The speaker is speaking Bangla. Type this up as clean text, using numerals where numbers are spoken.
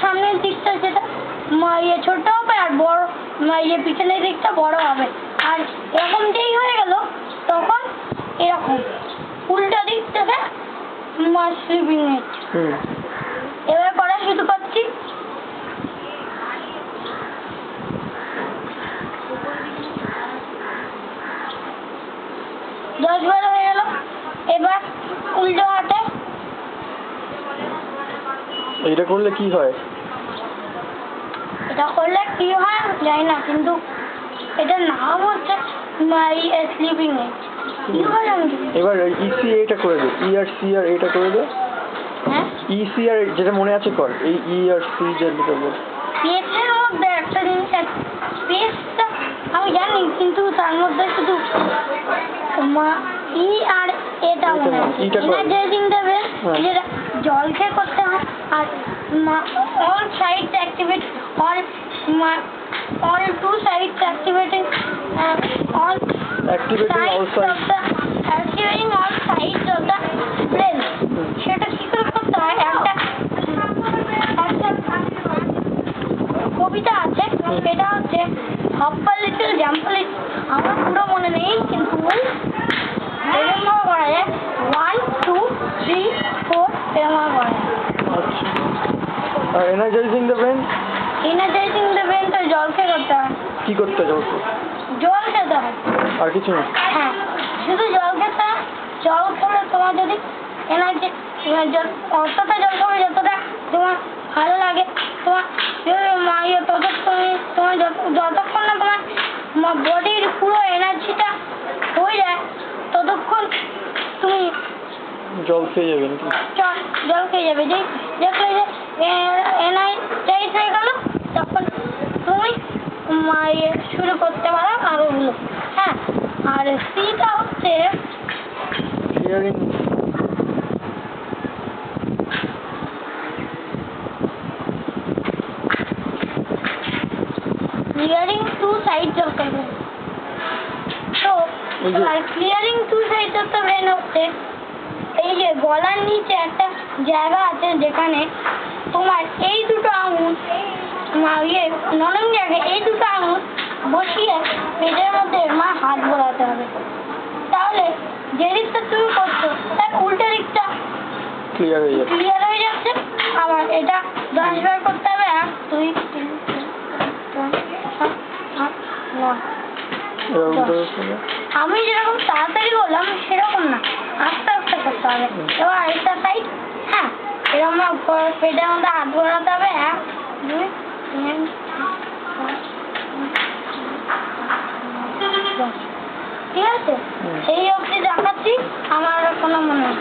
সামনের দিকটা যেটা ছোট হবে আর বড় পিছনের দিকটা বড় হবে। আর এরকম যেই হয়ে গেল তখন এরকম উল্টো দিক থেকে স্লিপিং নেট। এবার করা শুরু করছি। দশ বার হয়ে গেল। এবার উল্টো হাতে। এটা করলে কি হয়? এটা করলে কি হয় জানি না, কিন্তু এটার নাম হচ্ছে স্লিপিং নেট। এবার ইসি এটা করে দে, ই আর সি আর এটা করে দে। হ্যাঁ, ইসি আর যেটা মনে আছে কর, এই ই আর সি যেটা বল। স্পেসের মধ্যে একটা জিনিস আছে, স্পেসটা আমি জানি, কিন্তু তার মধ্যে শুধু ই আর এটা মনে আছে। এনার্জাইজিং দেবে, যেটা জল খেয়ে করতে হয়। আর all sides activate, all two sides activating, all sides of the activating all sides of the brain। সেটা কি করে করতে হয়? একটা কবিতা আছে, সেটা হচ্ছে hop a little jump a little. আমার পুরো মনে নেই, কিন্তু এরকম করা যায় 1 2 3 4 এরকম করা যায়। আর energising the brain? Energising the brain তো জল খেয়ে করতে হয়। কি করতে হয়? জল খেতে হয়। আর কিছু না? হ্যাঁ, শুধু জল খেতে হয়। জল খেলে তোমার যদি এনার্জি, অতটা জল খাবে যতটা তোমার ভালো লাগে। তোমার যতক্ষণ না তোমার বডির পুরো এনার্জিটা হয়ে যায় ততক্ষণ তুমি জল খেয়ে যাবে নাকি? জল খেয়ে যাবে। যেই দেখলে যে এনার্জাইজ হয়ে গেল তখন তুমি শুরু করতে পারো আরো গুলো। হ্যাঁ, আর সিটা হচ্ছে clearing. Clearing two sides of the brain. তো clearing two sides of the brain হচ্ছে এই যে গলার নিচে একটা জায়গা আছে যেখানে তোমার এই দুটো আঙুল নরম জায়গায় এই দুটো আঙুল বসিয়ে পেটের মধ্যে হাত বোলাতে হবে। তাহলে যে দিকটা তুমি করছো তার উল্টো দিকটা ক্লিয়ার হয়ে যাচ্ছে। আবার এটা 10 বার করতে হবে। 1 2 3 4 5 6 7 8 9। আমি যেরকম তাড়াতাড়ি বললাম সেরকম না, আস্তে আস্তে করতে হবে। এবার আরেকটা সাইড। হ্যাঁ, এরকম পেটের মধ্যে হাত বোলাতে হবে। 1 2 3 4 5 6 7 8 9 10। ঠিক আছে, এই অবধি দেখাচ্ছি। আমার কোনো মনে নেই।